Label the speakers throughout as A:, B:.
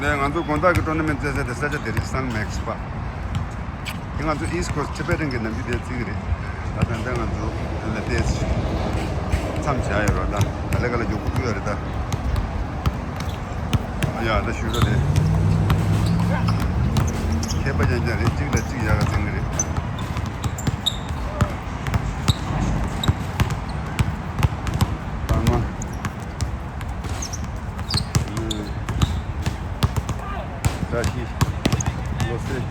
A: 내가 안도 건다기 토너먼트에서 대사자 데리상 맥스파. 이거 안도 이스코스 집에는 게 남기 되지 그래. 나한테 안도 레데스 참 잘해라다. 내가 좀 구여라다. 야, 나 쉬어도 돼. 해봐야 이제 찍야가 생그래. 다시 로세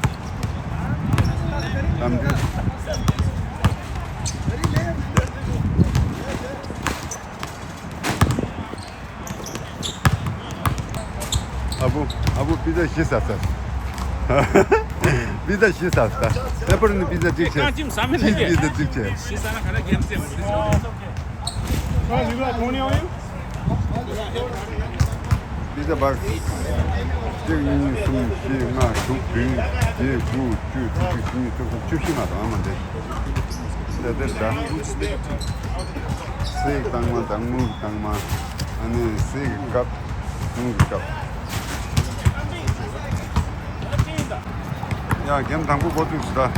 A: 남들 아부 피자 시샀어. 피자 시샀다. 레퍼는 피자 찍지. 피자 찍지.
B: 시사나 가라 gemse.
C: So, you got 20 on you?
A: 피자 박 지금 숨쉬나 두빈 제구 주주주주 조금 주시마도 하면 돼. 됐다. 세 당마 아니 세갑 누갑. 야, 겸 당구 보도 있다.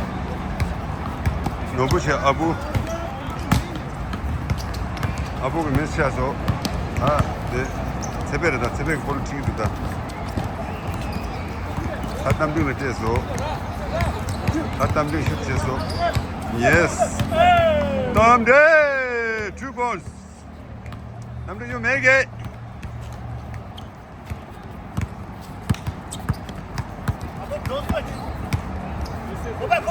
A: 너부시 아부가 메시아서 네. 새벽에다 새벽 볼을 튀기다. 닷담빙을 째서 닷담빙 슛에서 예스 남대 2번 남대 you make it
C: Go back.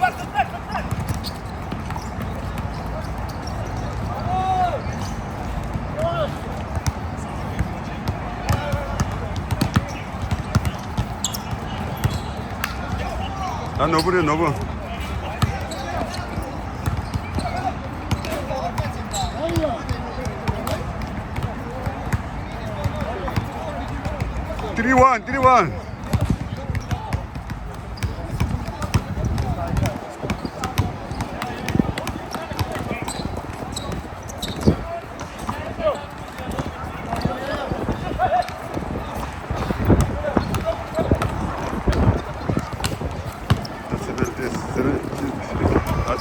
A: 난 너브래 너브 드리원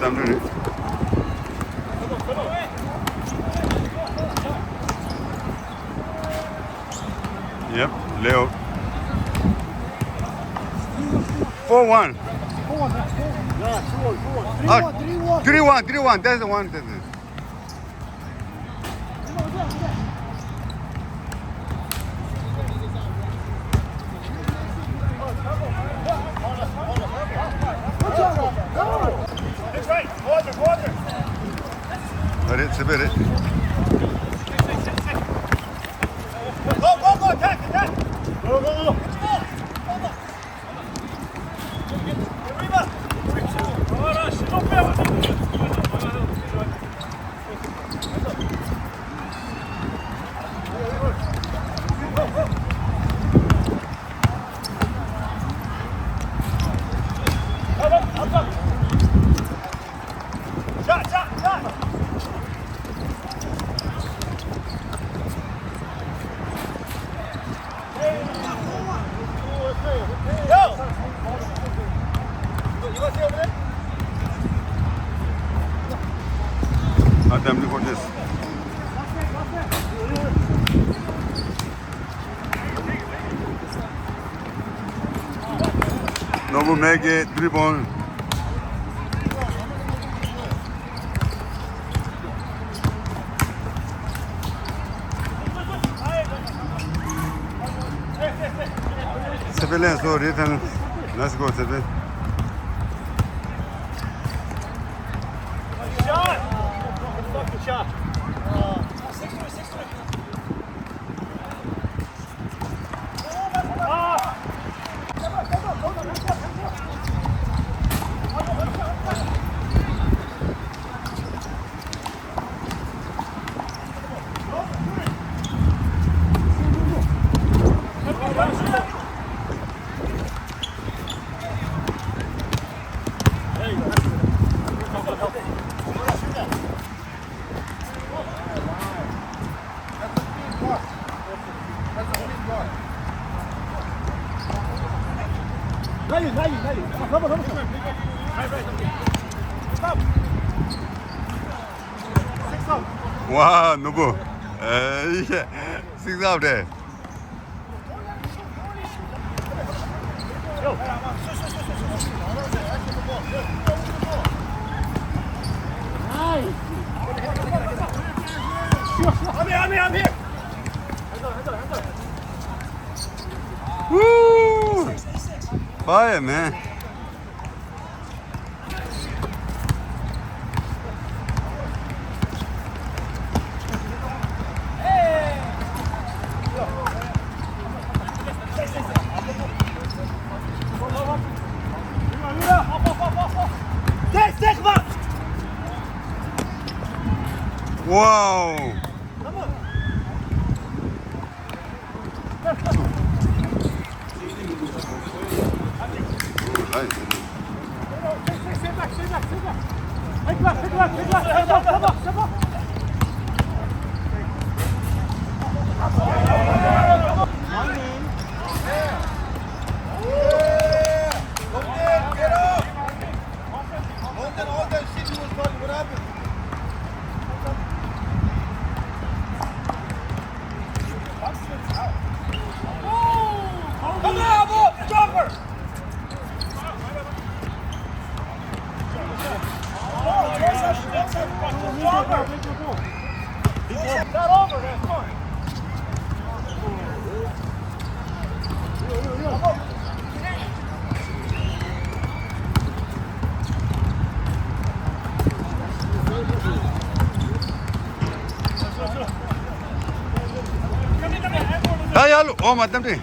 A: Adamları Yep, Leo 4-1 3-1 that's the one Sebere.
C: Go, attack. Go.
A: Adamlı kodes. Novo Mege dribble. Sebelen so return. Let's go Sebel.
C: Shot.
A: 와, 누구? 이게 식사업래.
C: I'm here.
A: Woo! Fire, man.
C: Stay, come on.
A: Wow.
C: Come on, Bob, jumper. Not over, that's fine.
A: Dayal, oh madam deh.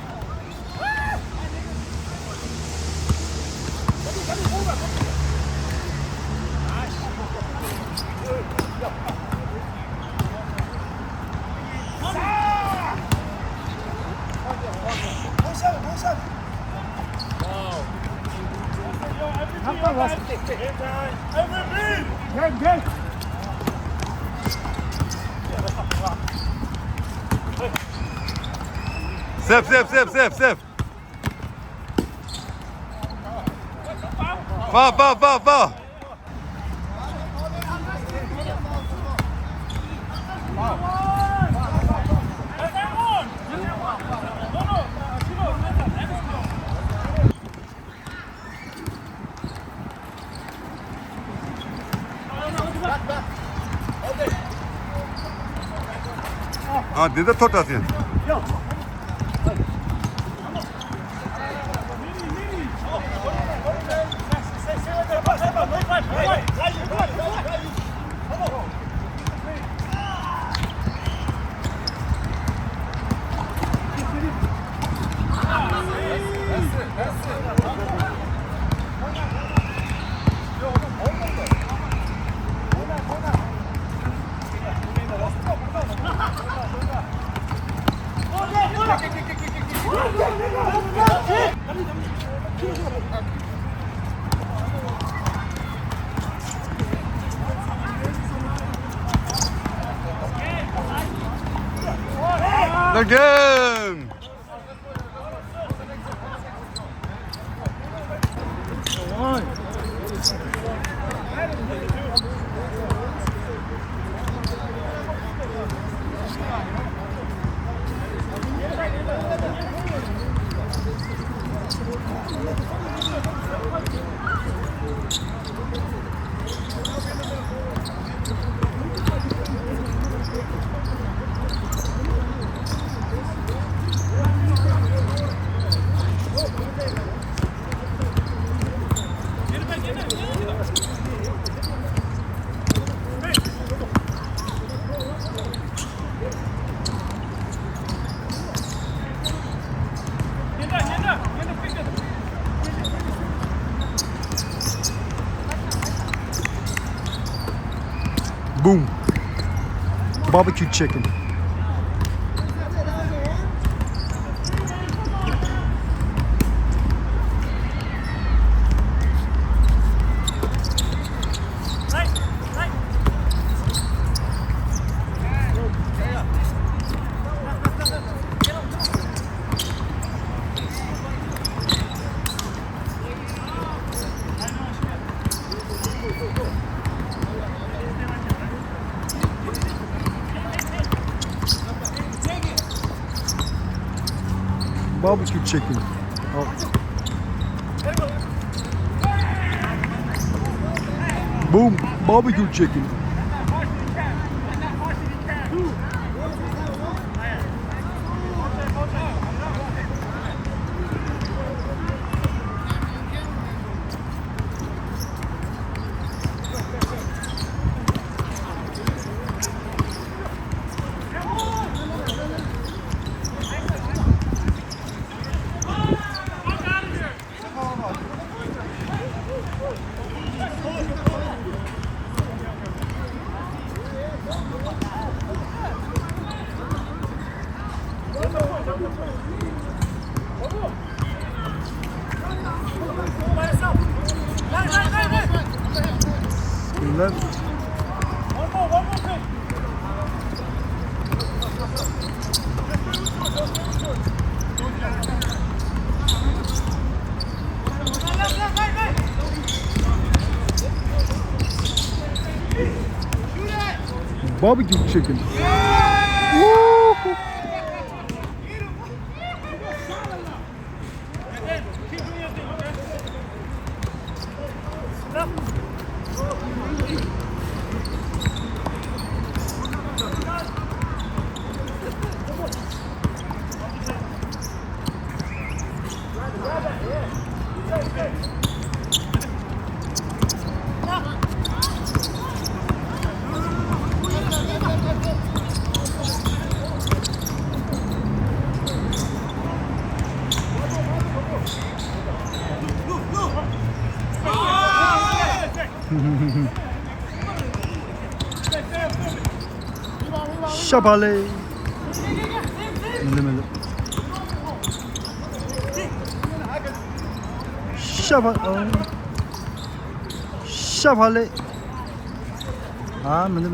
A: Sep. Fa. Dede totasın. Again.
B: Boom. Barbecue chicken. Barbecue chicken. Oh. Boom, barbecue chicken. Bunlar
C: One more thing.
B: barbecue chicken. Woo! Şapale. Mele. Şapale. Ha, mele.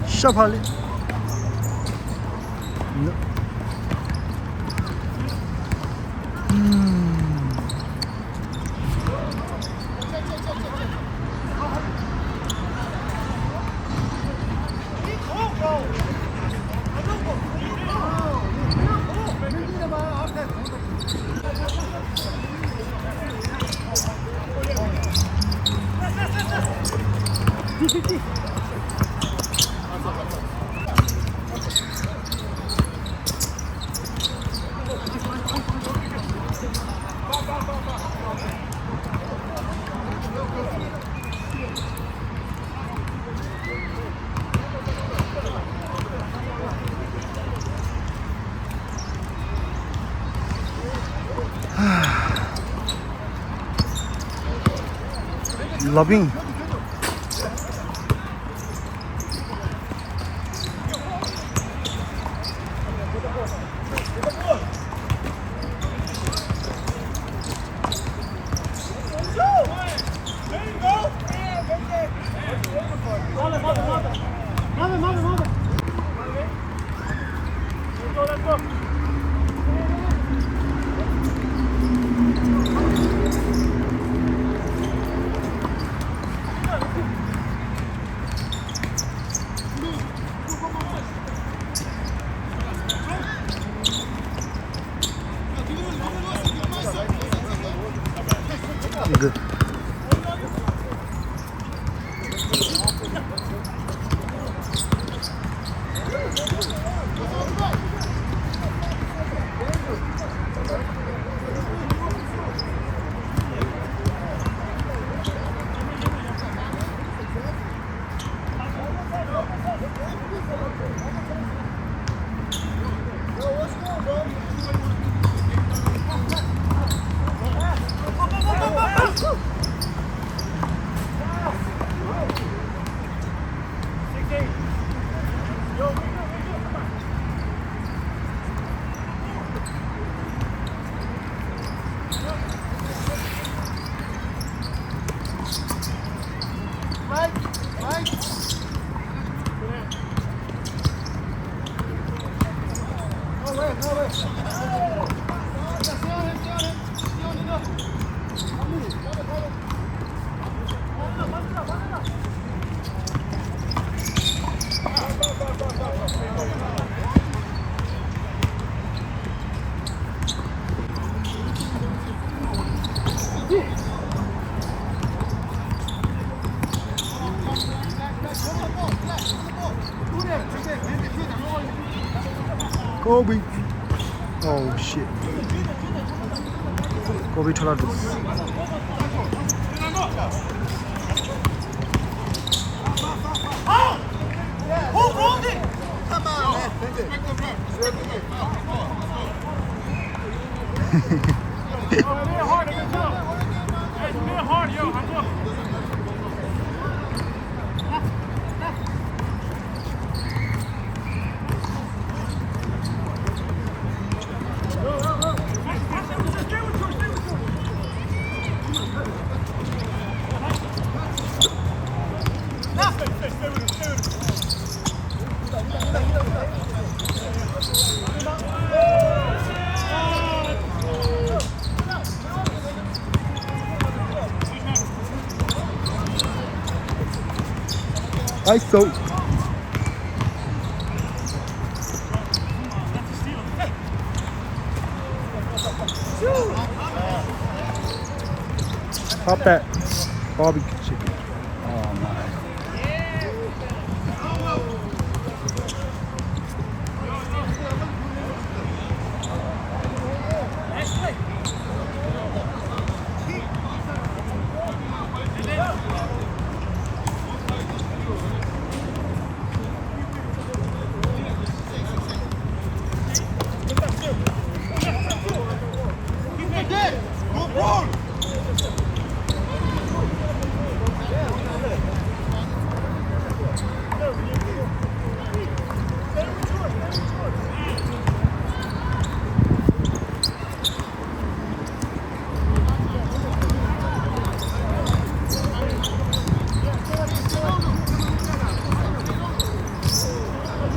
B: Şapale. Loving. Kobe. Oh shit. Kobe 털어줘. 아이소. Pop that barbecue chicken. Oh my.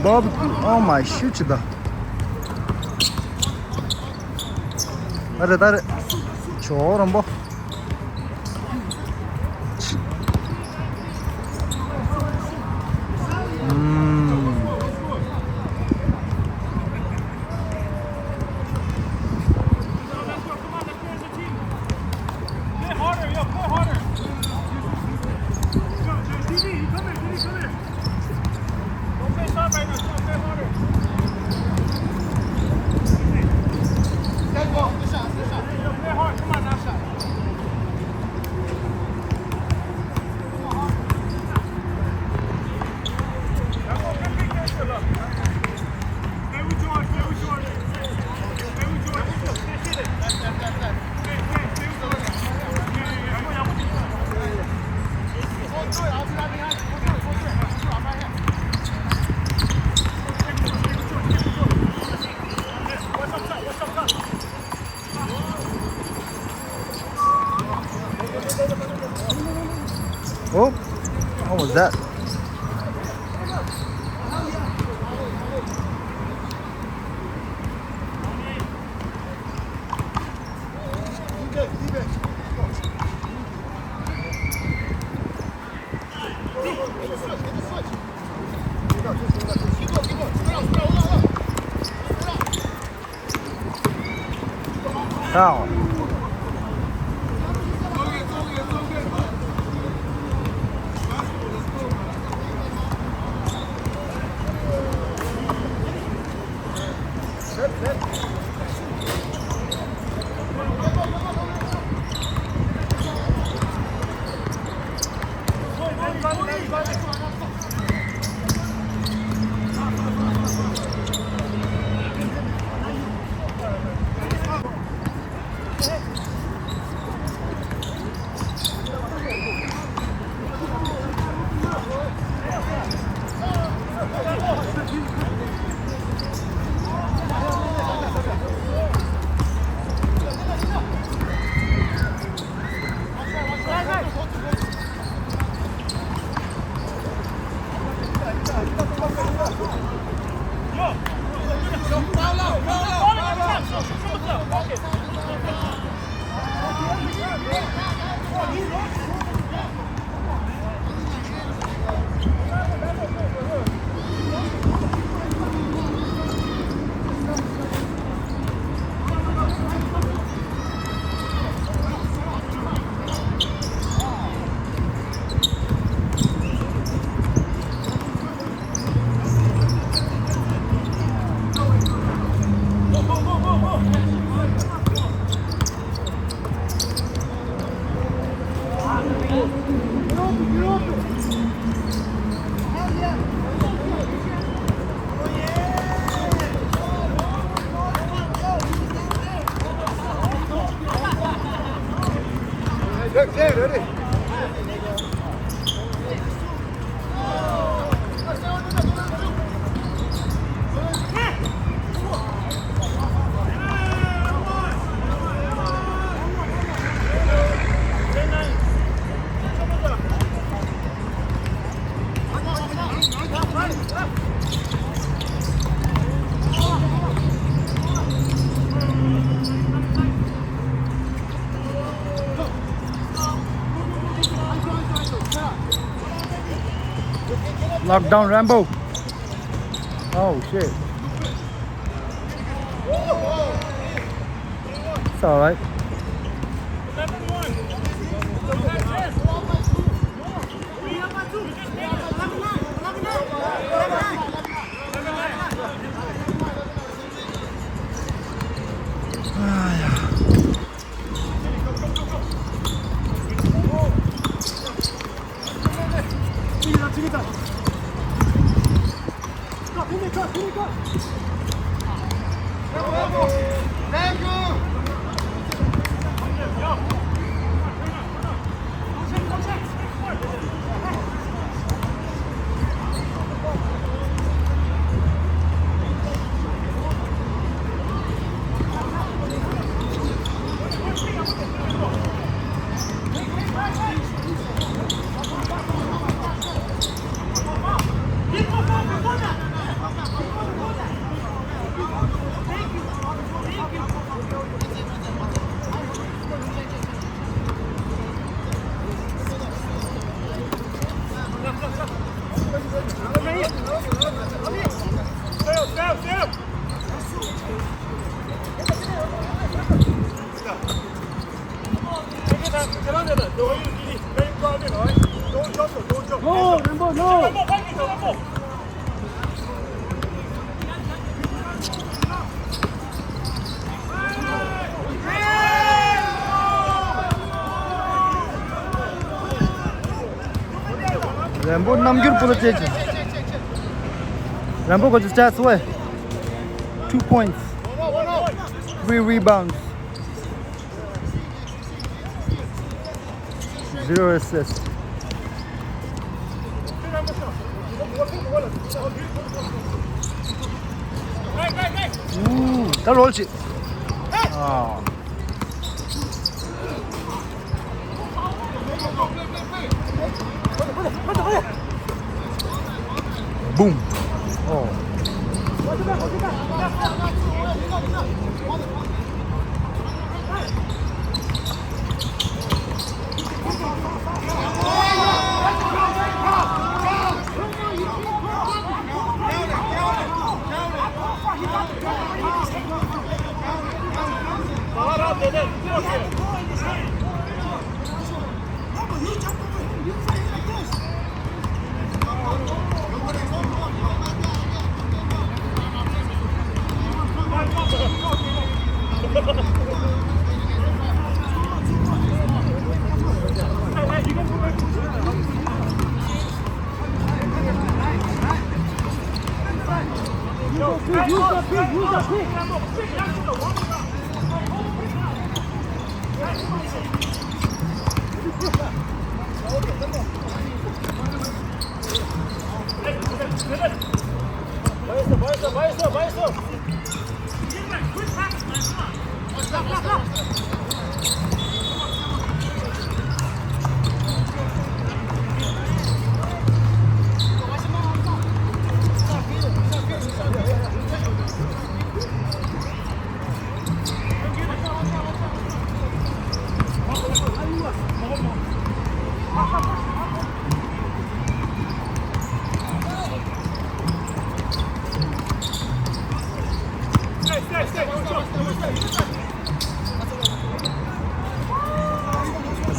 B: Barbecue. Oh my shoot다. 다르. 저런 뭐. Oh, what was that? Foul. Lock down Rambo. Oh shit. It's alright. No, Rambo, no. Rambo 5개 뿌렸지. Rambo got the stats away. 2 points. 3 rebounds. 0 assists. 잘 옳지. 아. 붐.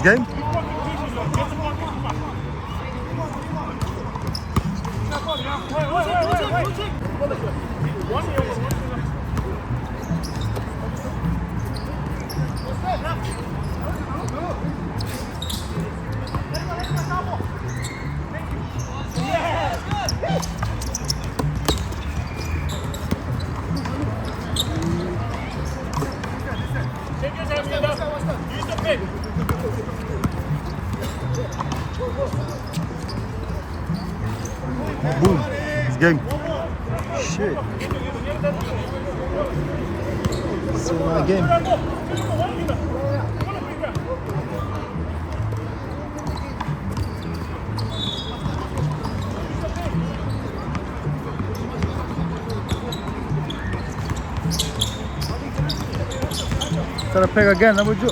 B: game? Boom. It's game. Shit. Still not a game. Gotta pick again, number 2.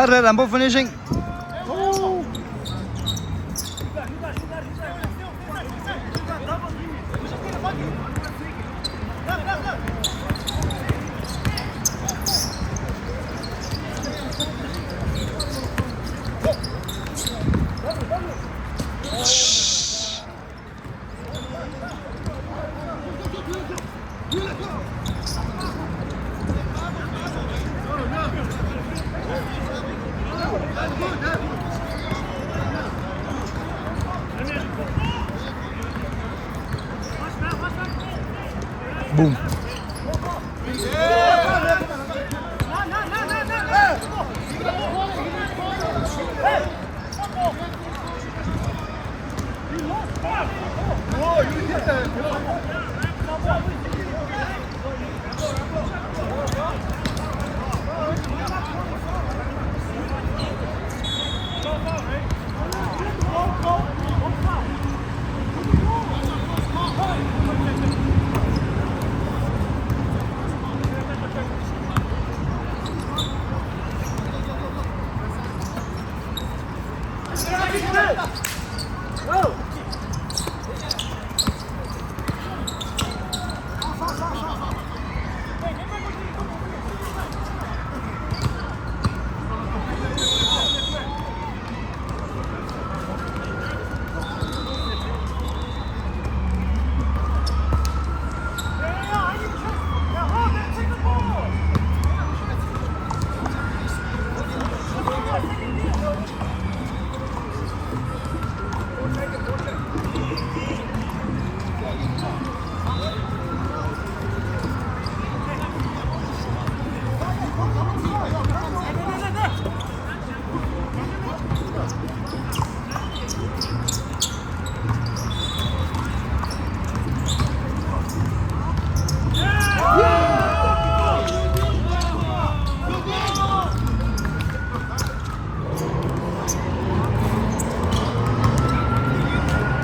B: Red, I'm finishing. Boom.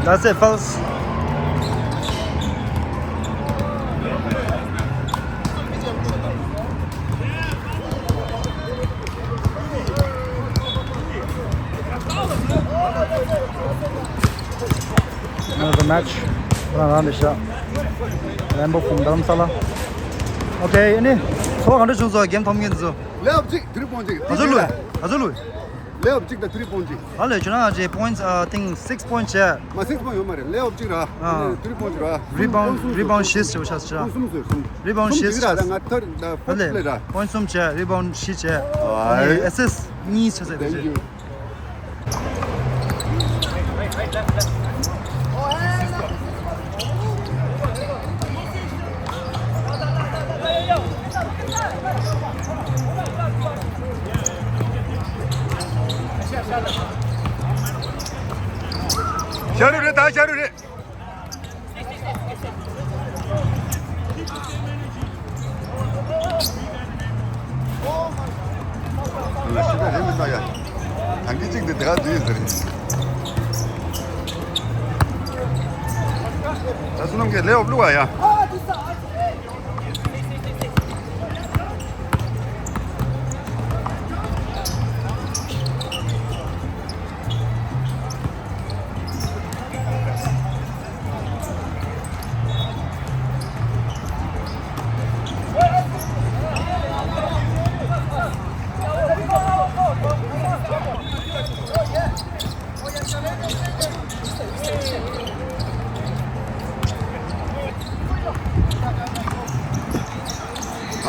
B: That's it, fellas. Another match. Round shot. Lambo from Dharamsala. Okay, ini. So, under choose game thom gen zo.
A: 레업 찍 3포인트.
B: 아절로.
A: 레업 찍다 3포인트.
B: 알레 주나 제 points I think 6 points 야.
A: 마 6포인트 요 말이야. 레업 찍라. 3포인트라.
B: Rebound shift 저 샷이야. Rebound shift.
A: 나 같아. 나
B: 알레.
A: 플레이라.
B: Point some 차 rebound shift 차.
A: 아이.
B: Assist 니 쳐서
A: 땡큐.
B: 되지.
A: 샤루레 다 샤루레. 시간 재밌다 야. 단기 찍는데 내가 뒤에 그래. 자 수능 게 레오 블루가야.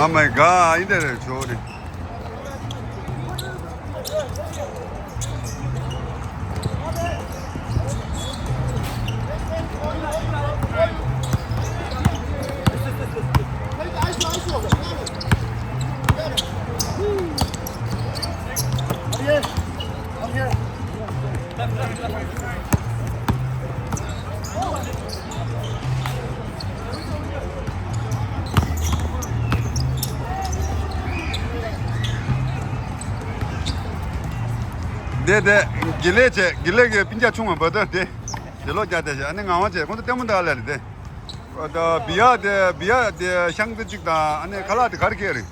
A: Oh my god, 이대를 줘리. 네네 길레게 빈자 충만 버더 데 jello jade ane ngawa je kon temun da la de da biya shang de jikda ane kala de gar ke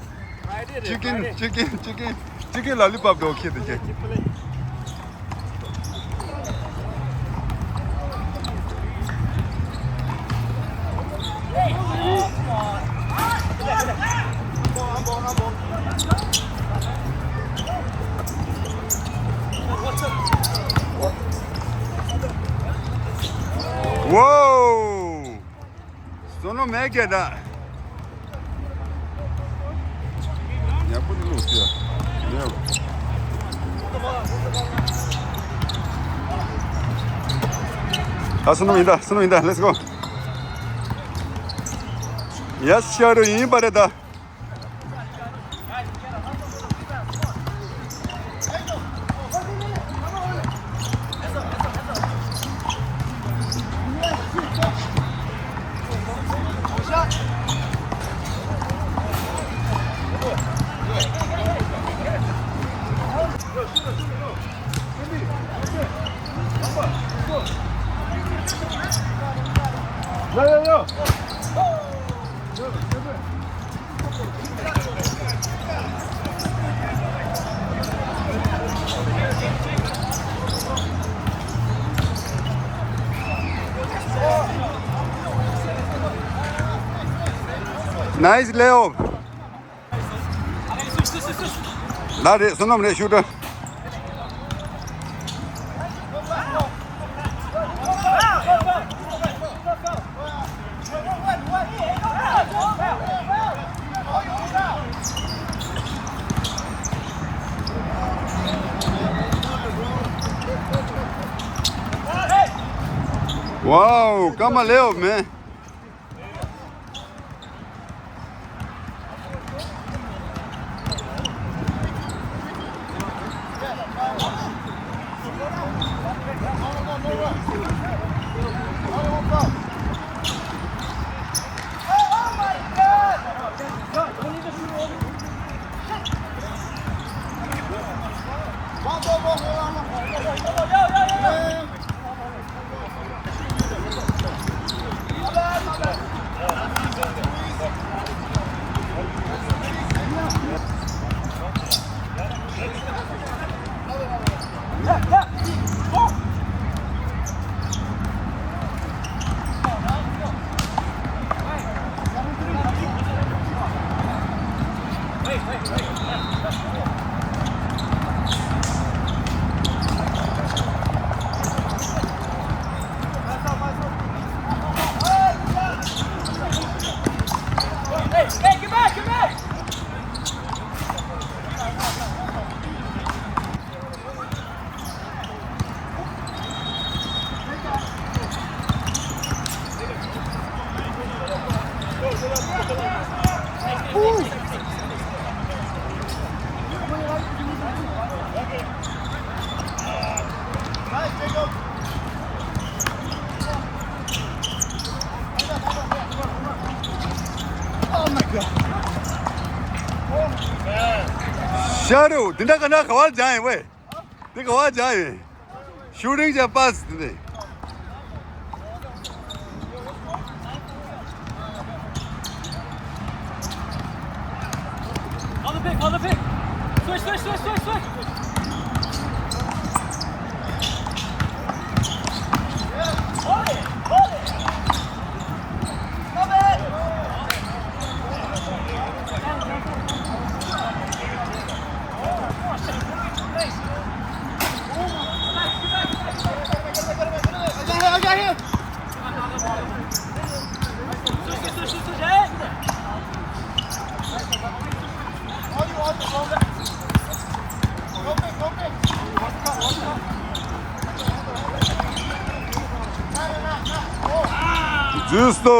A: chicken lollipop do ke de je Whoa! Sono mega da. Ya put it loose here. Yeah. 손놈이다. Let's go. Yes, sure. 이 바래다.
C: 야야야.
A: Nice layup. Hadi sonunda ne şurada. Wow, come on, layup, man.
C: Hey, get back, get back!
A: Shadow, dinda kana kawal jaye we. Di kawal jaye. Shooting ja pass today.
C: On the pick! Switch! Hold it! Come in! I got him! Switch, hey!
A: Justo.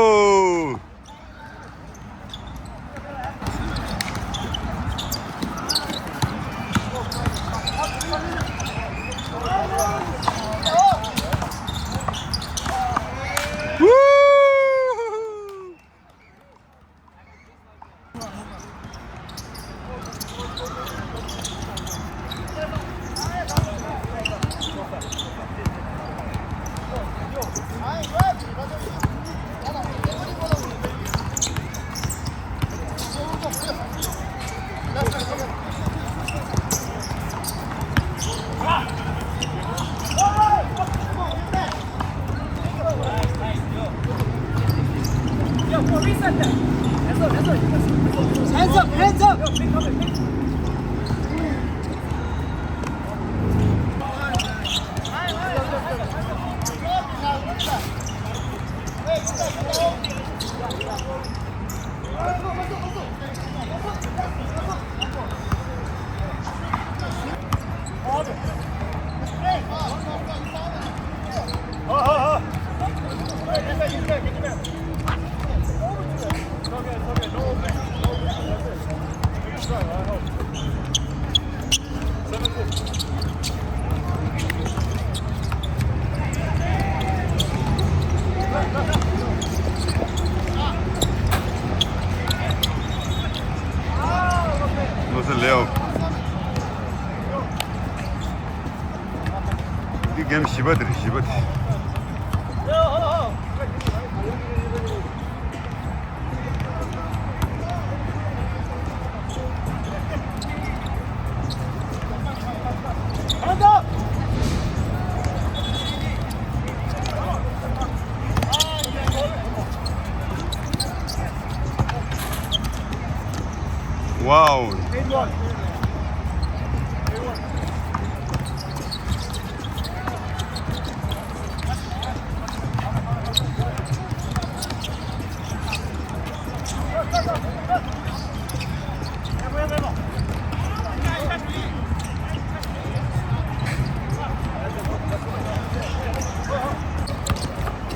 A: Hands up! Leo. 이 게임 씹어들이.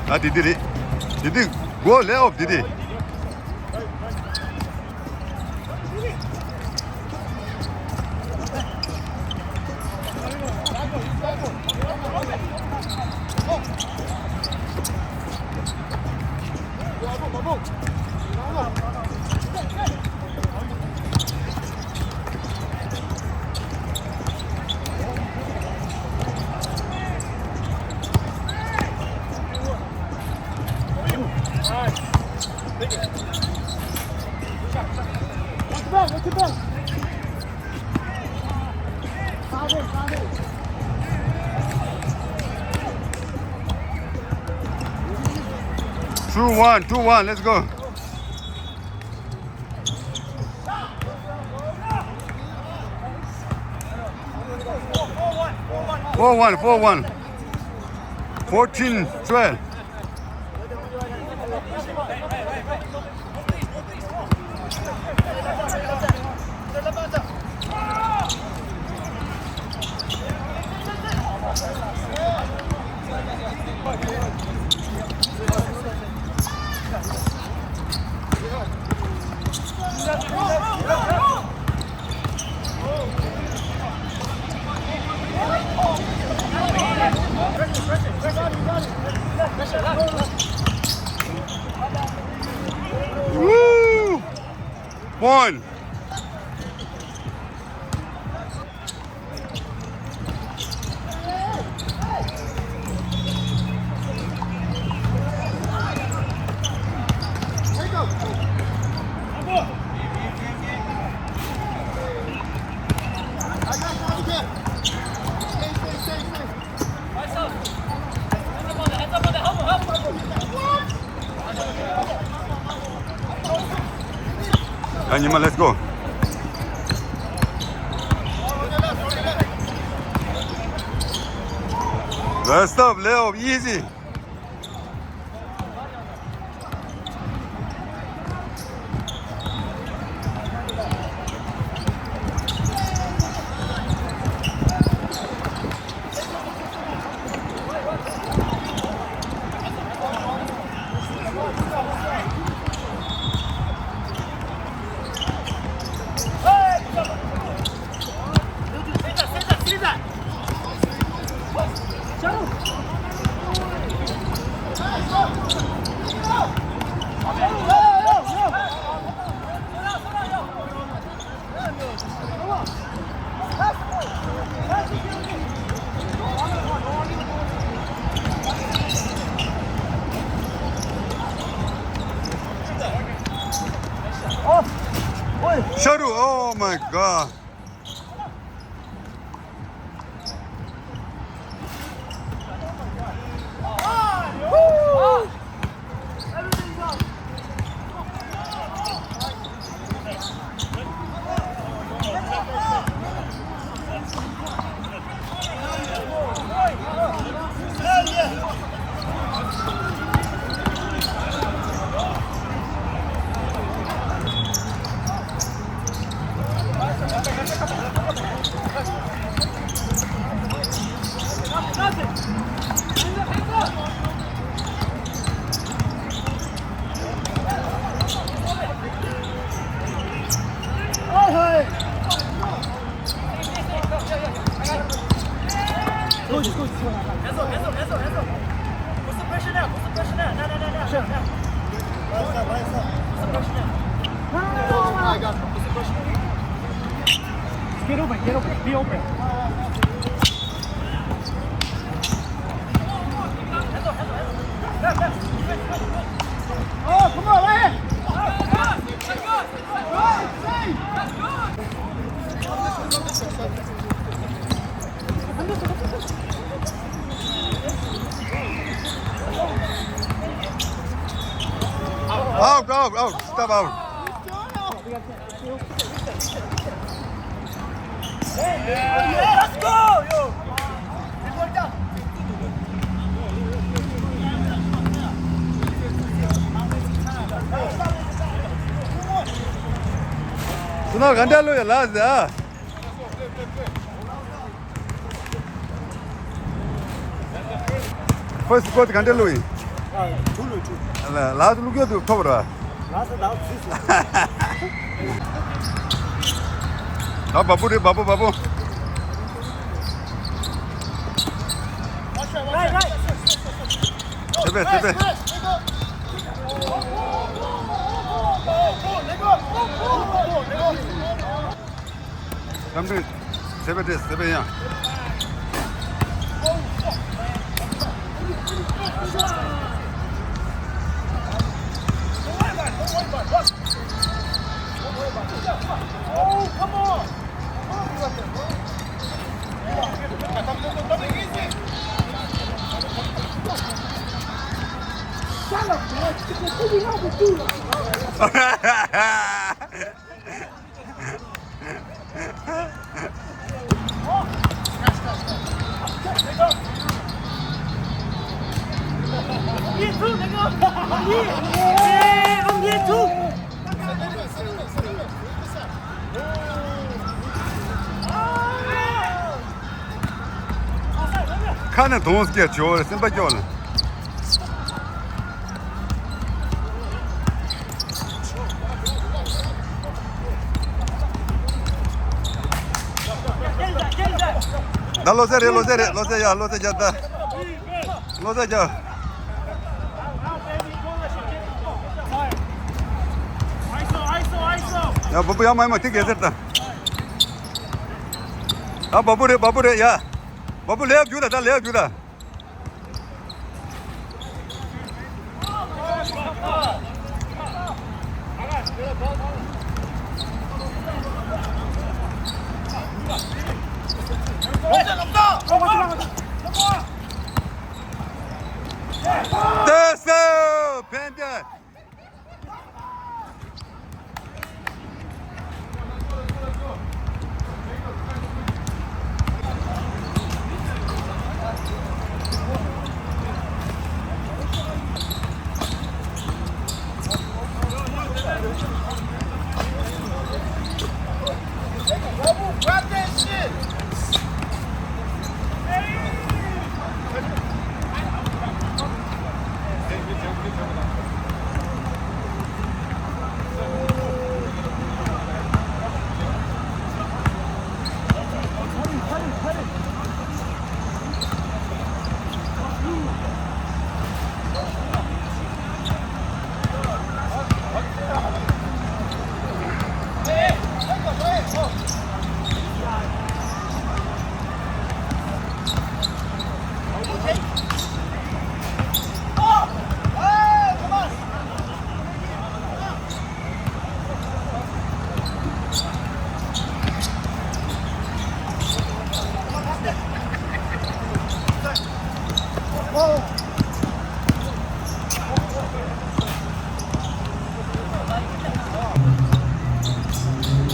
A: 아 디디 뭐 레업 디디 Two one, let's go. 4-1. 14-12. Woo! One. Anima, let's go. Let's stop, Leo, easy. Sharu, oh my god.
B: Get open, be open. Oh, come on, right here.
A: Out, stop out.
C: Let's go! Yo!
A: 누나 간달로야 라자. First quote 간달로이. 라즈 루겨도 커버라. 아 바보래 바보.
C: Right, right.
A: 제배. 감독 제배 됐어 제배야.
C: Oh, come on! Here too, nigga! I'm here! Yeah, I'm here too!
A: 칸은 동원스키가 좋아 센바이 좋아. 나 로제야 다. 로제야. 야 바보 야 마이마 되게 됐다. 아 바보래 야. 바보 레업 주다 다 레업 주다. 됐어 팬들.
C: Grab that shit!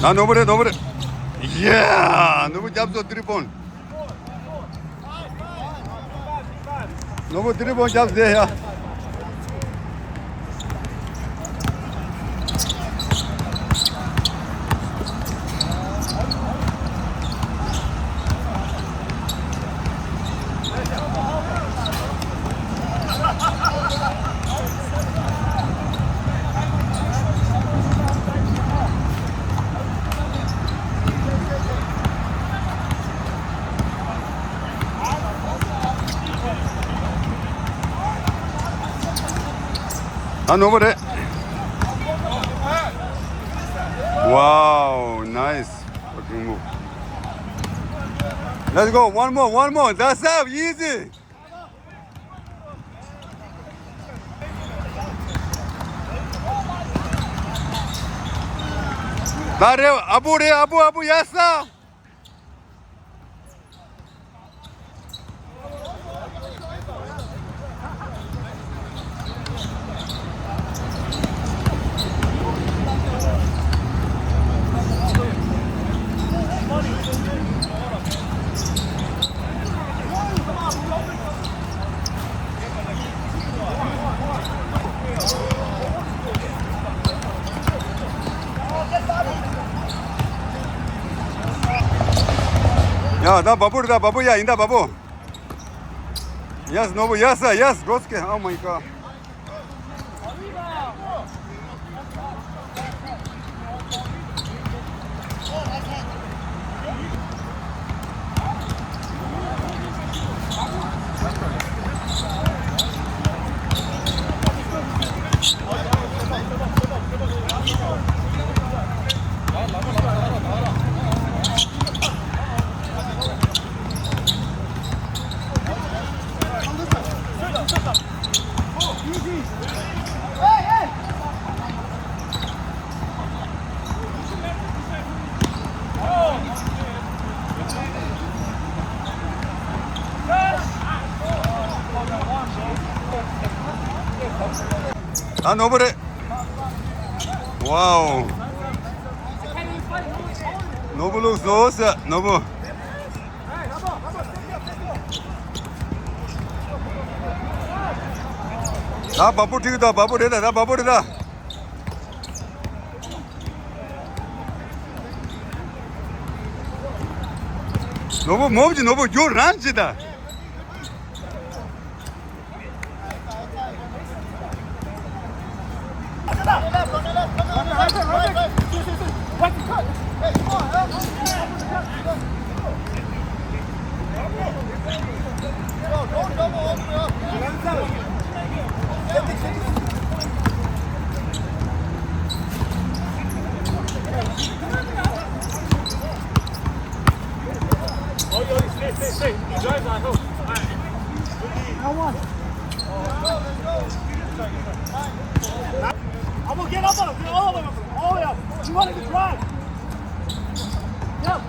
A: 아 노브레 이야 너무 잡소 드리본 너무 드리본 잡세 야 아 노브레 와우 나이스 fucking move let's go one more that's up easy 나래 아부래 아부 야싸 야, 나 바보리다, 바보야, 인다, 바보. Yes, no, yes, yes, Roske. Oh my God. 아, 노브레. 와우. 노브 looks so 노브. 나 바보 튀기다, 바보래다, 나 바보래다. 노브 뭐지, 노브 요 란치다.
C: I'm gonna get up on him. Get all of them. Oh yeah. You want to drive? Yeah.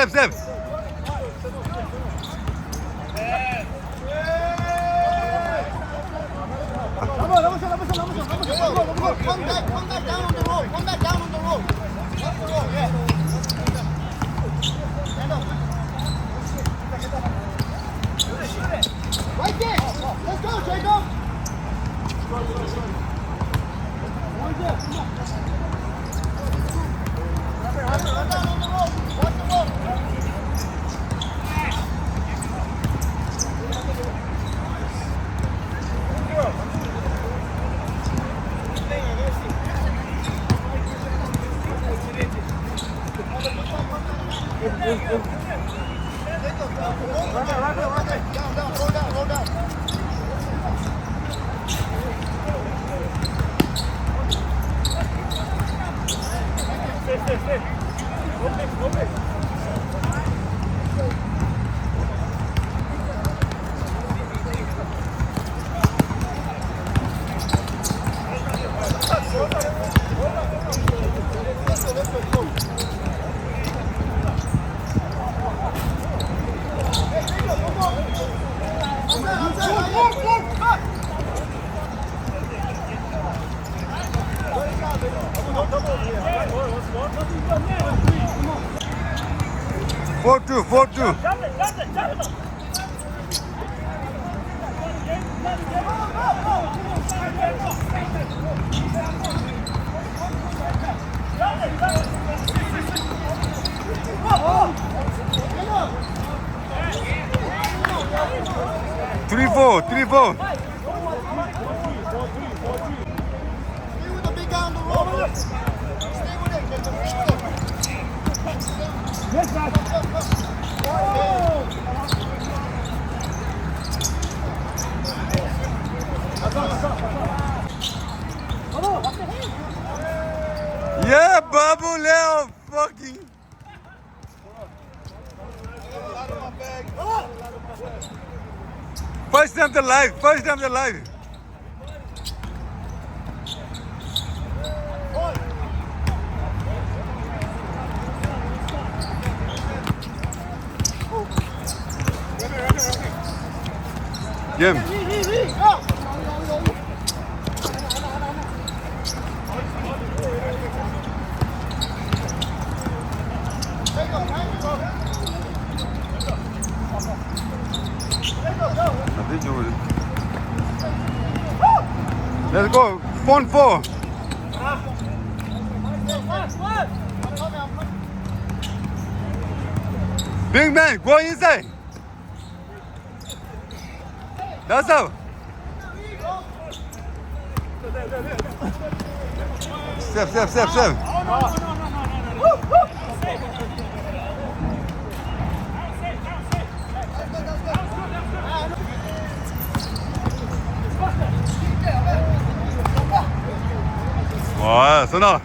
A: 셉.
C: Come back down on the road. Come back down on the road. Up the road, yeah. Stand up. Right there. Let's go, Jacob. Run down on the road. Watch the road. Roll down.
A: Four two. Three four.
C: Stay with the big guy on the road. Stay with it. Yes,
A: Yeah, Babu Leo, fucking. First time the live. Jim. Let's go. Phone 4. Big man, go inside. That's up. Step. 와, 선아.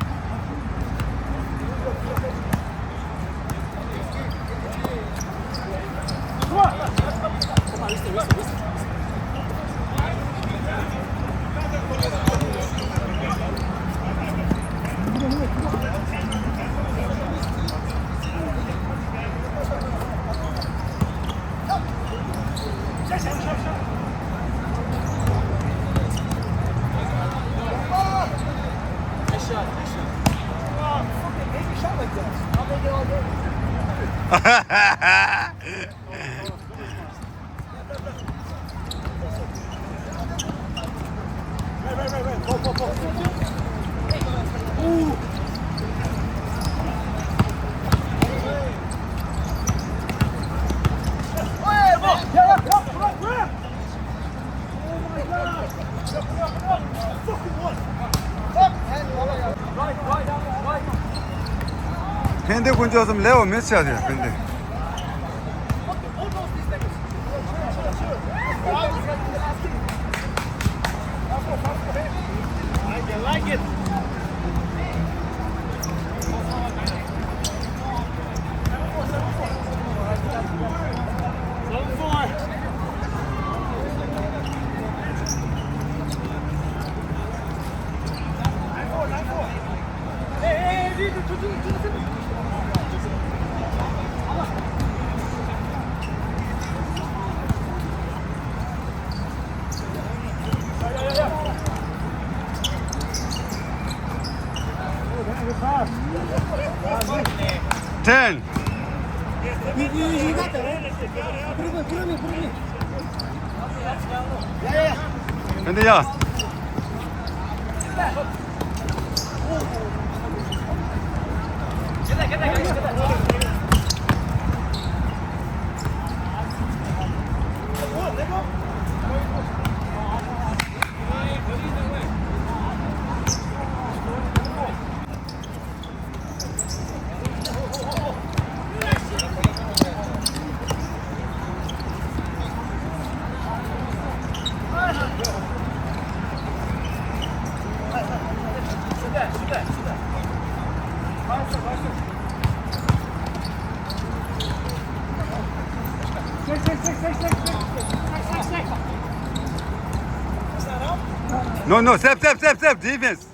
A: 밴드 군주 왔으면 레오 몇 시야 돼, 밴드. Ten. 근데 야. No, step, defense.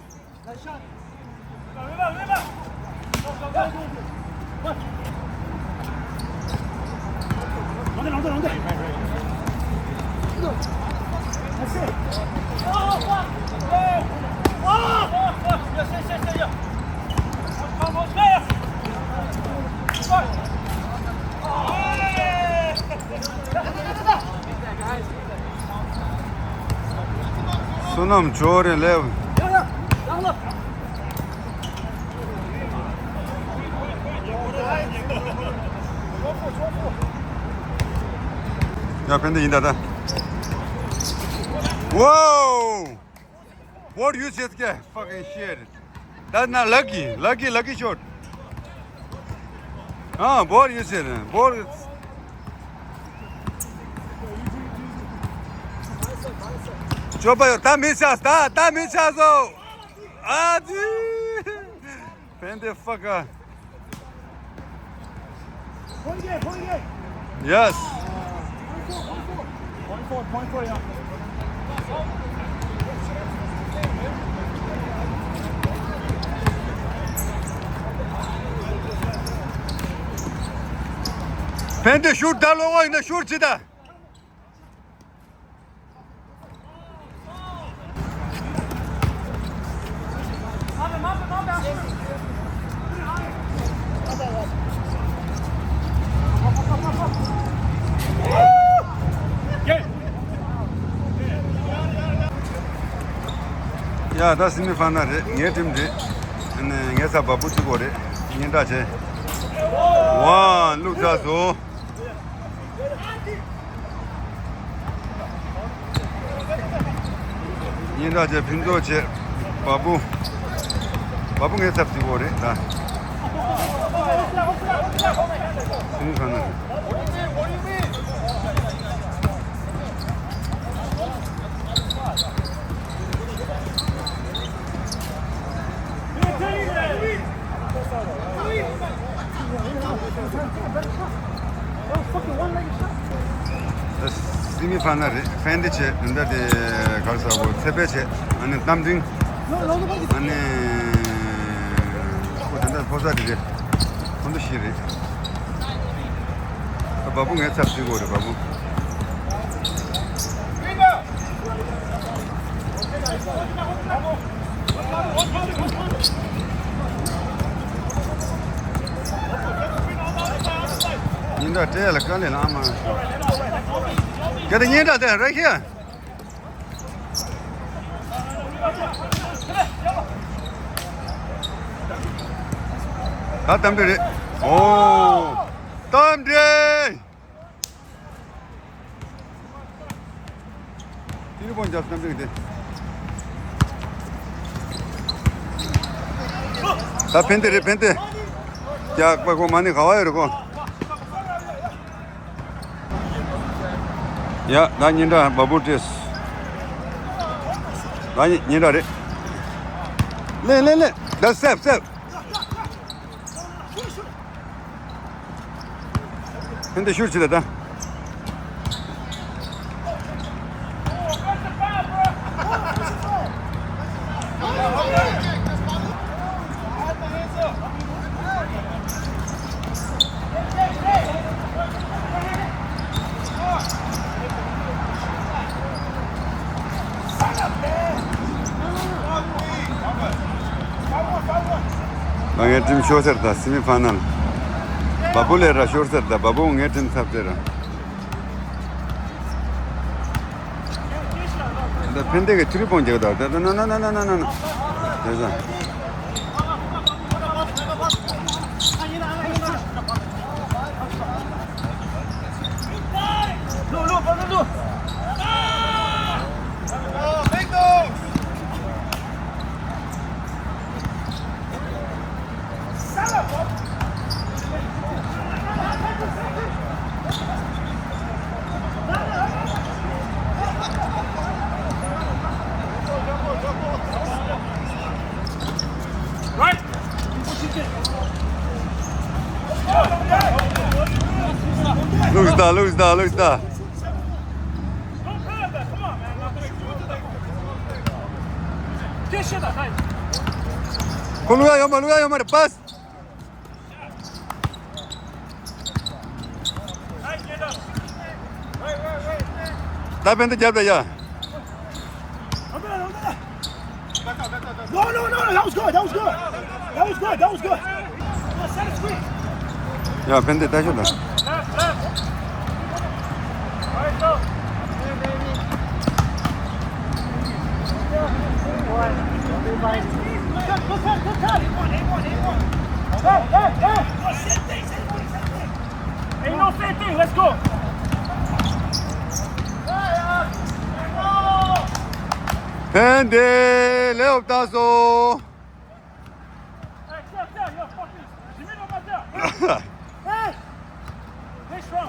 A: Sunam Jory Lev. 야, 밴드 인다다. Whoa! What you just get? Fucking shit. That's not lucky. Lucky shot. What you said? What? 줘봐요. 다 미쳤어. 다 미쳤어. 아지. 밴드 fucker. Yes.
C: Point four, yeah.
A: 밴드 슛 달라고 있는 슛이다. 야, 다 세미파이널에 예 팀지 네 예사 바부치고래 인다제 와 루자소 인다제 빈도제 바부 예사 뛰고래 나 세미파이널 세미파이널에 팬디체 인다데 갈사고 세배체 아니 남등 아니 근데 보자리데 컨디시리 바부 예사 뛰고래 바부 인다 테라 깔레 나마 게다 인다 데 right here 다 담데 오 담데 일본 잡 담데 다 펜데 펜데 야 그거 많이 가와요 이거 야, 난 인다 바부르테스. 난 인다래. 레. 다 스텝. 근데 슈트다. 방에팀 쇼서다 세미파이널 바불레라 쇼서다 바부 응에팀 삽데라 근데 팬데게 트리폰 제거다 나나나나나나 그래서 루즈다 콜루야 요마 파스 다 벤데 잡다 야
C: No, that was good.
A: 야 벤데 다시다
C: Ain't no same thing. Let's go.
A: 벤데 레옵다소
C: Hey!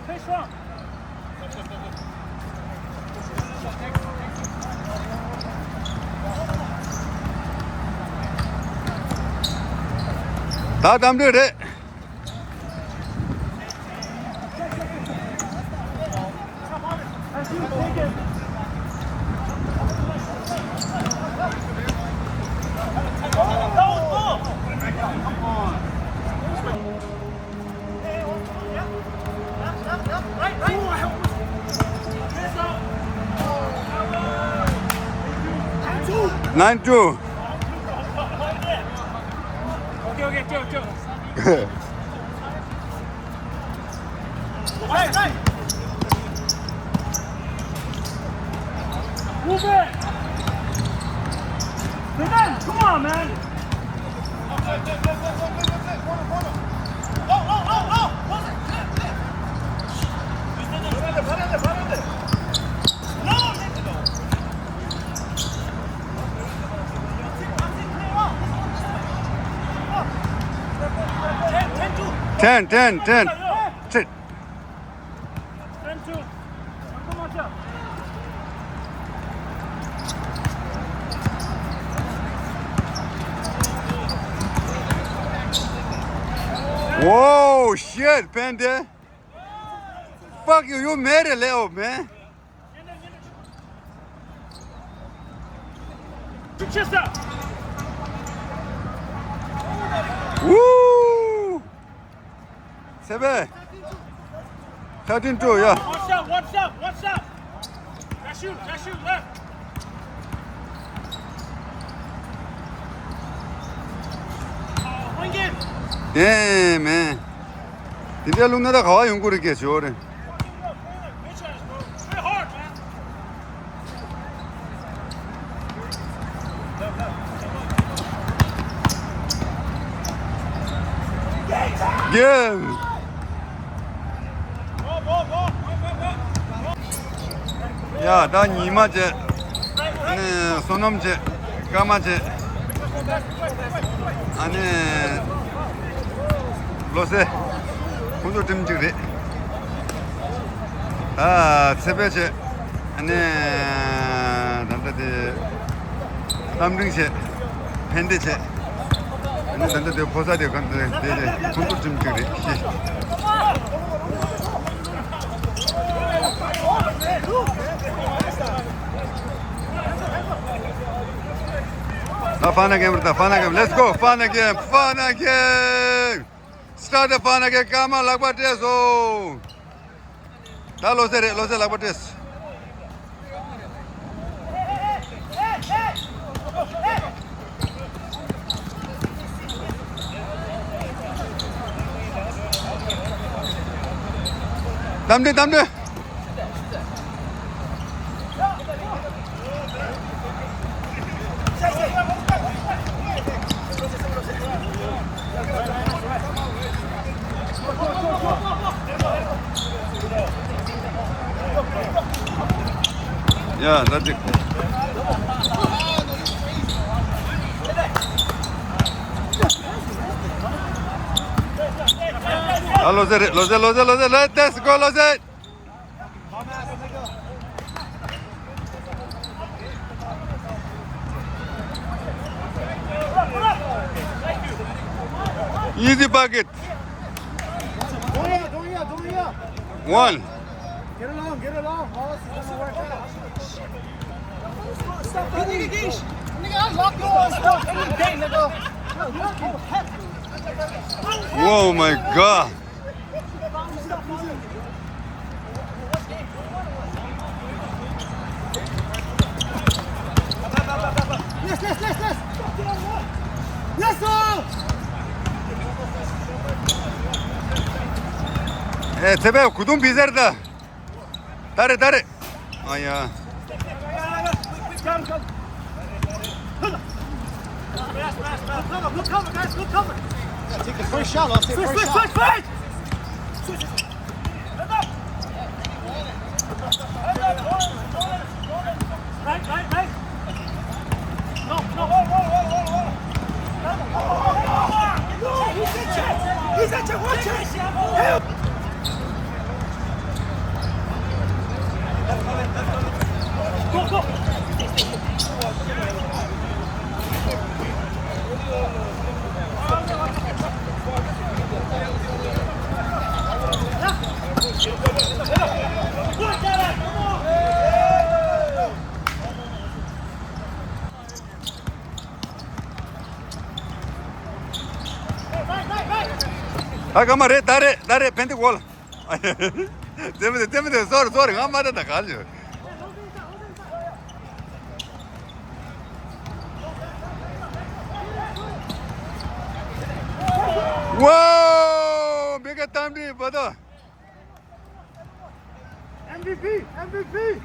C: Play strong.
A: 다 담들래 Nine two.
C: Okay, go. Right. Move it.
D: Come on, man.
A: Ten. Sit.
D: 10-2. Come on, up.
A: Whoa, shit, Panda. Fuck you, you made it, Leo, man.
D: Your chest out.
A: Woo! Sebe. 13-2, yeah.
D: One shot. That's you, left. Wing it.
A: Damn, man. Did look at how you could get your?
D: Good shots, bro. Very hard, man.
A: Yeah. 야, 난 이마제, 네, 소놈제, 까마제, 아니, 로세, 군도 찜질이, 아, 세배제, 아니, 난다데, 남등제, 밴드제, 아니, 난다데 보사데 간데, 네, 군도 찜질이, fun again, let's go, fun again. Start the fun again, come on, like what this, oh. That lose it, like what this. Damde. Yeah, that's it. Lose it. Let's go, lose it. Easy bucket.
C: Don't here.
A: One.
C: Get along. Wallace is gonna work out. Stop, nigga, unlock yours. Stop, nigga.
A: Whoa, my God.
C: Yes, sir.
A: Sebe, kudum bizerda. Dare. Aya.
C: Good cover, guys. Good cover. Take the first shot. I'll say first shot. Switch.
D: Right. No.
C: He's at your watch it.
D: Go.
A: Come on, dare, pente wall. Deme, sorry, I'm mad at the college. Whoa, big time, brother.
C: MVP.
A: MVP.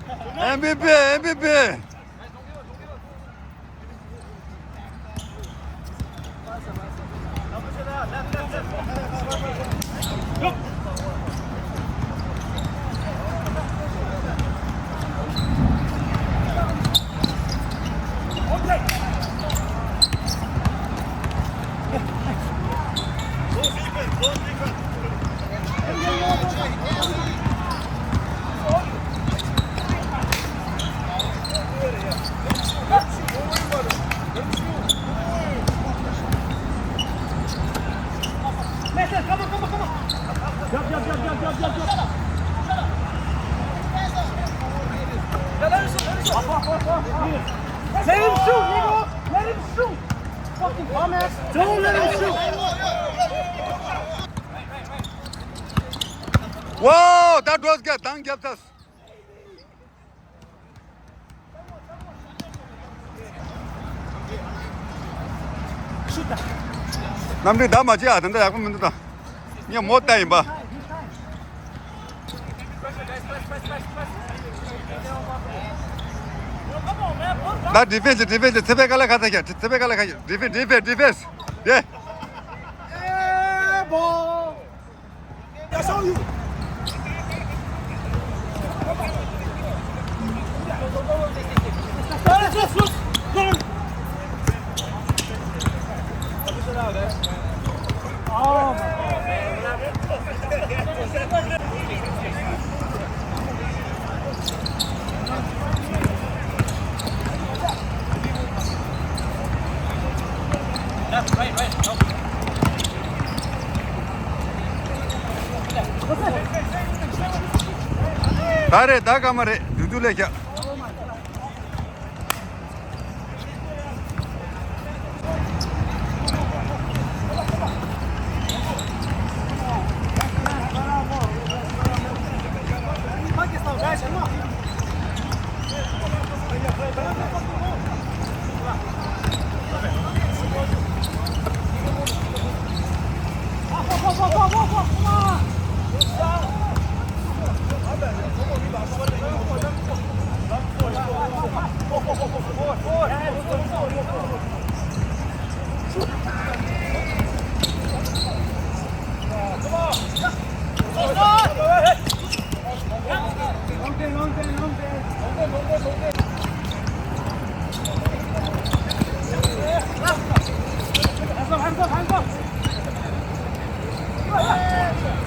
C: Let him shoot, nigga. Let him shoot. Fucking dumbass. Don't let him shoot.
A: Whoa, that was good. Thank you.
C: Shoot that.
A: 남들이 다 맞지 않는데 약간 문제다. 이거 못다 임바. 나 디펜스 집에 갈래 가자. 집에 갈래 가자. 디펜스. 예.
C: Yeah, ball. That's all you. Oh my
A: 다래 다가마래 두둘레겨.
C: guys, come on.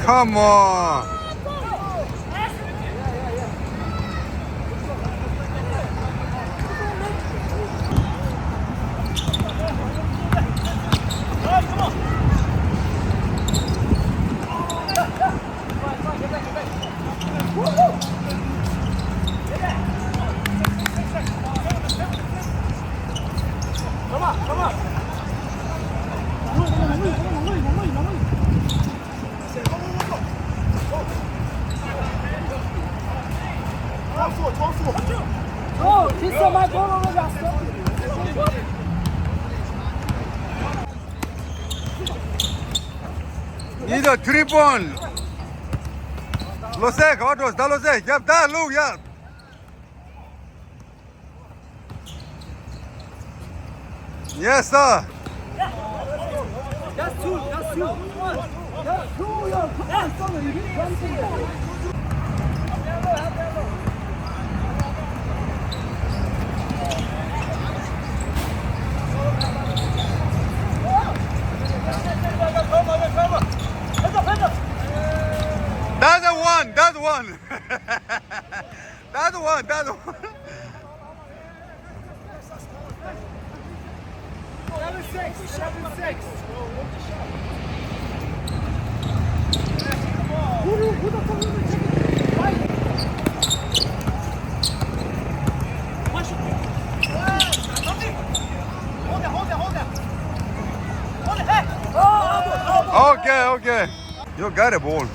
C: Come on.
A: Come on.
C: Oh, he's so my ball over there.
A: Either 3 point. Losek, what was that Losek? Yep, that look, yeah. Yes, sir.
C: That's two. That's two, yo. Come on, son. You did one thing there.
A: That's the one. That's one. That's one. That's one.
C: 7-6.
A: Okay. You got a ball.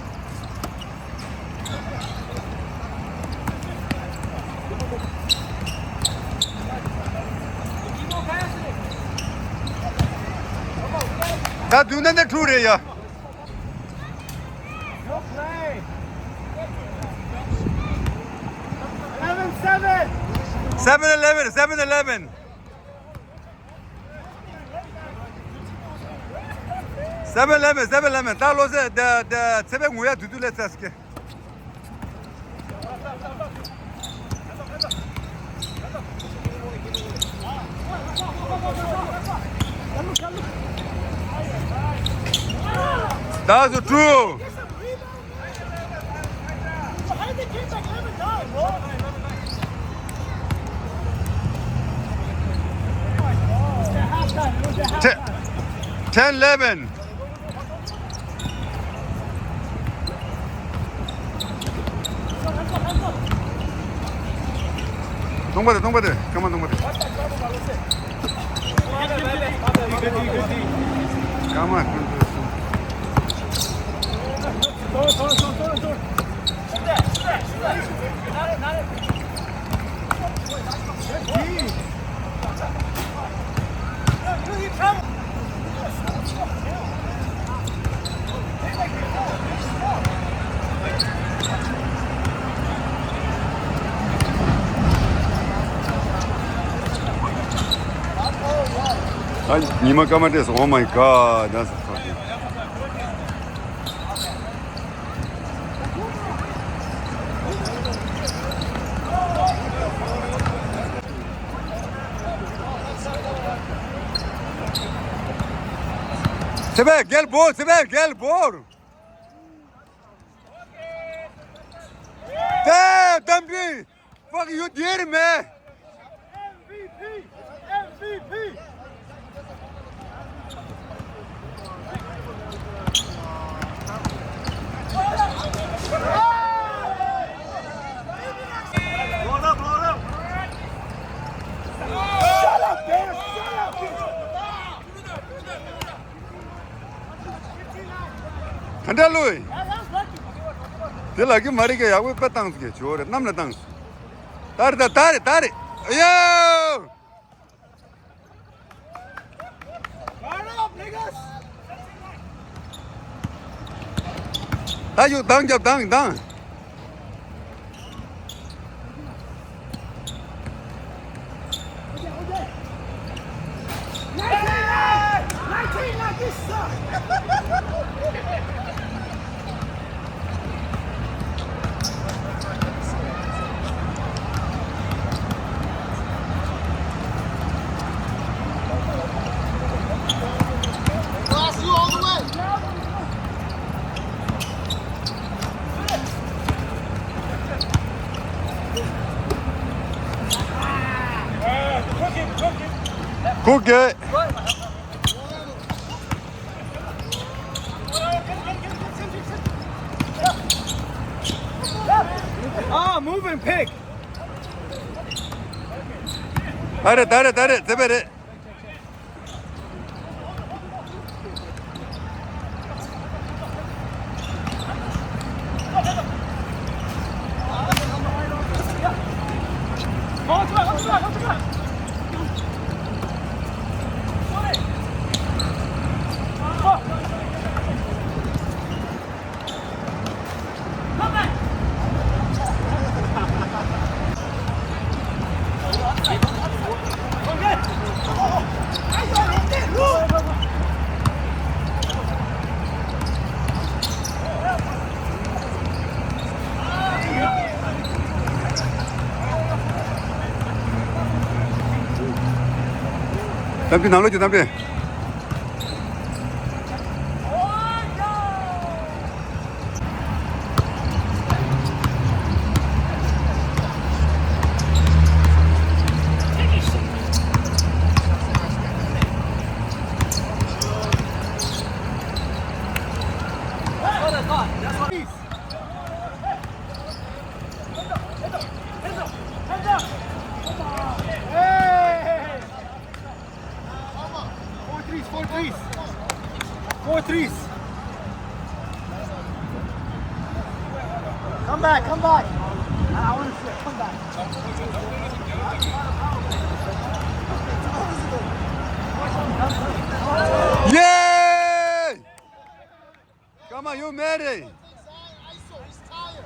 A: 다 눈에 둘이야.
C: No play. 11-7.
A: 7-11. 7-11. 7-11. 다 로세 다 새벽 뭐야 두둘레스게. That's true.
C: How did they get back 11 down, bro?
A: 10-11. 동바대 가만 동바대 가만 아니 니만 가만 돼서 오 마이 갓 that's fucking Sebek gel bor Sebek gel bor Damn Dambi fuck you did man
D: MVP! Blow it up! Shut up, man!
A: 간다 루이 들라기 말이게 야구 빼땅스게 좋으래 남나 땅스 다리다 다리 야
D: Guard up, niggas!
A: 아유 당
C: Pass you all the way.
A: 굿게
D: Ah, move and pick!
A: 다리 세베레
D: Come on!
A: 담비 나눠줘 담비
D: Four threes!
C: Come back. I want to see it. Come back.
A: 예 Come on you made it
C: He's tired.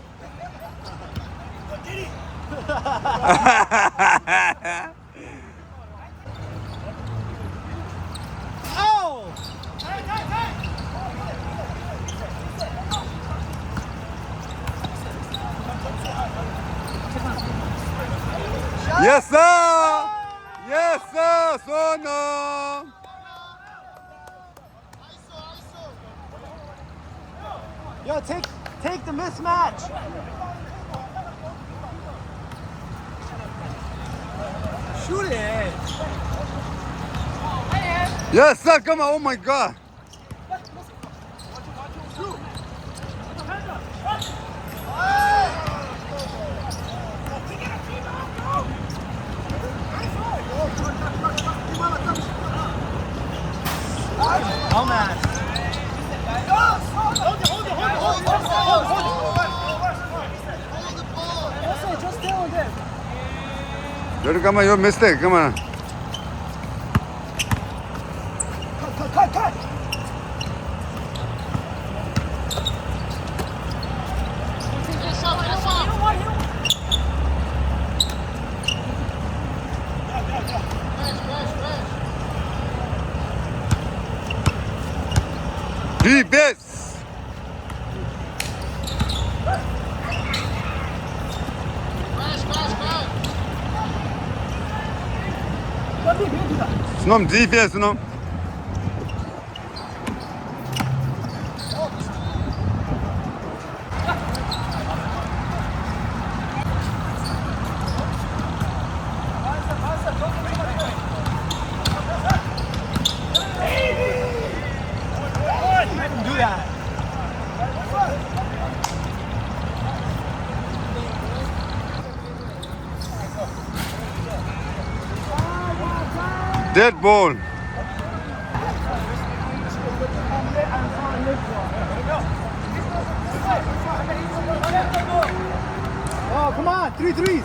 D: Oh!
A: Yes sir Sono
C: Yo, take the mismatch.
D: Shoot it!
A: Yes sir come on oh my god
D: Oh man. Also, just doing this.
A: There, come on, your mistake. Come on.
D: Cut.
A: Defense. Snom defense, Snom.
D: Let him do that.
A: Dead ball.
D: Oh, come on. 3 threes.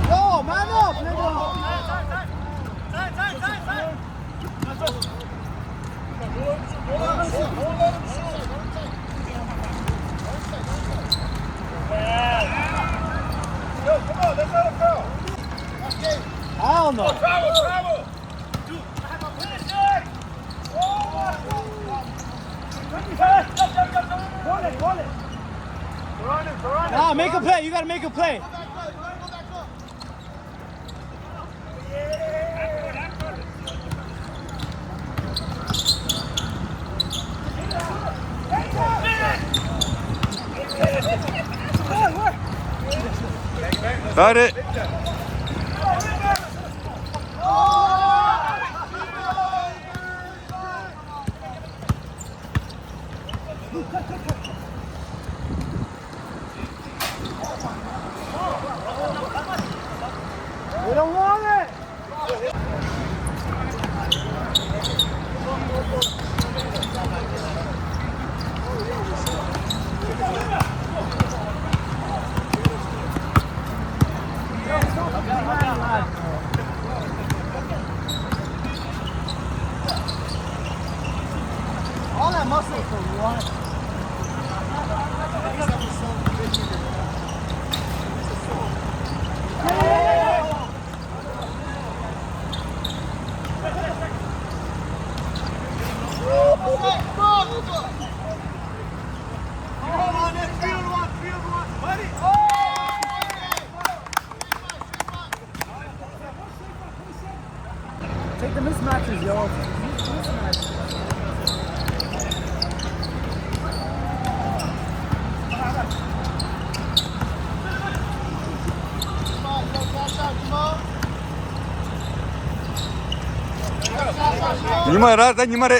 D: Yo, man up, nigga. Hell no. Nah, make a play. You gotta make a play.
A: Got it.
D: We don't want it. All that muscle for one. Take the mismatches, yo.
A: Nimara, da nimara.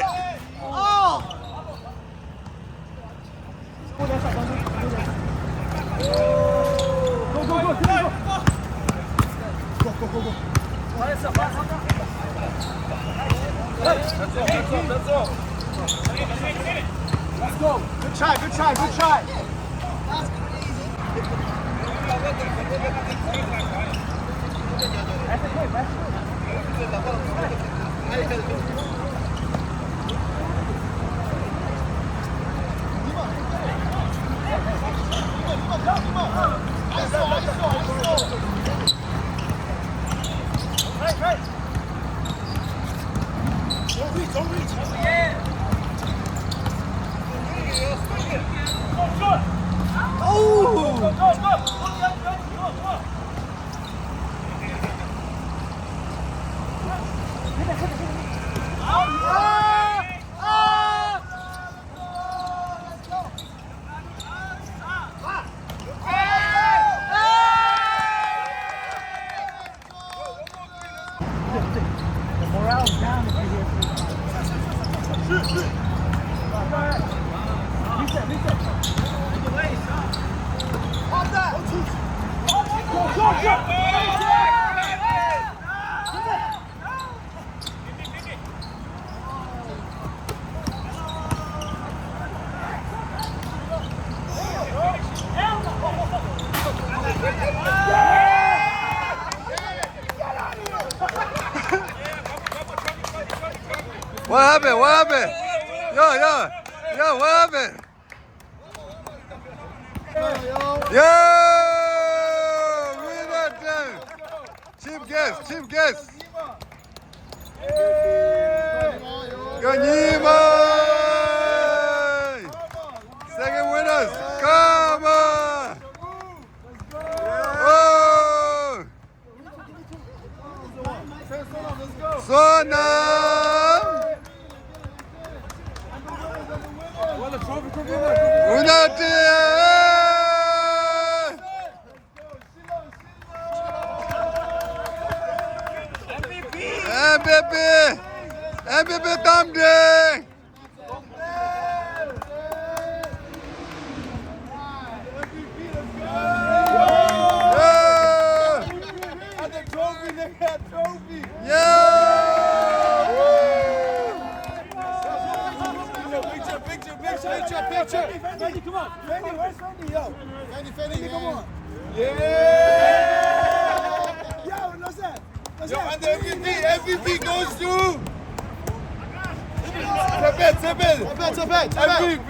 D: Let's go. Good try.
A: What happened? What happened? Yo, what happened? Yo, win that thing. Chief guest. Go Nima! Second winners, come on! Oh! Sona! Unati! MVP Tamde!
C: Picture. Fendi, come on. Fendi, where's Fendi? Yo. Fendi, come on. Yeah. Yo, what's that? And the MVP goes to... Tebet. MVP.